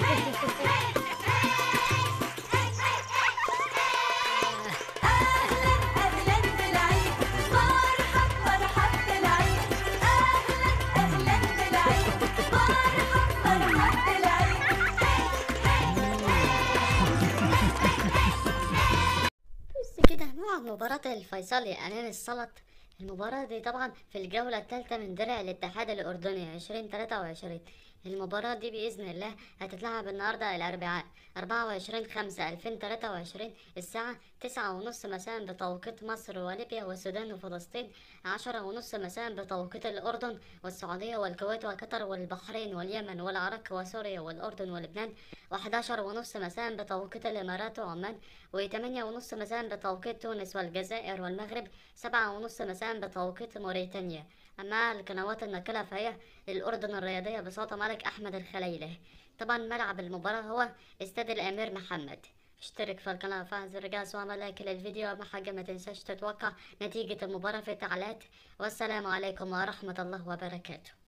بس كده مع مباراة الفيصلي أمام السلط. المباراة دي طبعا في الجولة الثالثة من درع الاتحاد الأردني 2023. المباراة دي بإذن الله هتتلعب النهاردة الأربعاء 24/5/2023 الساعة 9:30 مساء بتوقيت مصر وليبيا والسودان وفلسطين، 10:30 مساء بتوقيت الأردن والسعودية والكويت وقطر والبحرين واليمن والعراق وسوريا والأردن ولبنان، و11:30 مساء بتوقيت الإمارات وعمان، و8:30 مساء بتوقيت تونس والجزائر والمغرب، 7:30 مساء بتوقيت موريتانيا. أما القنوات الناقلة فهي الأردن الرياضية بصوت ملك أحمد الخليلي. طبعا ملعب المباراة هو استاد الأمير محمد. اشترك في القناة وفعل زر الجرس واعمل لايك للفيديو. أهم حاجة ما تنساش تتوقع نتيجة المباراة في التعليقات. والسلام عليكم ورحمة الله وبركاته.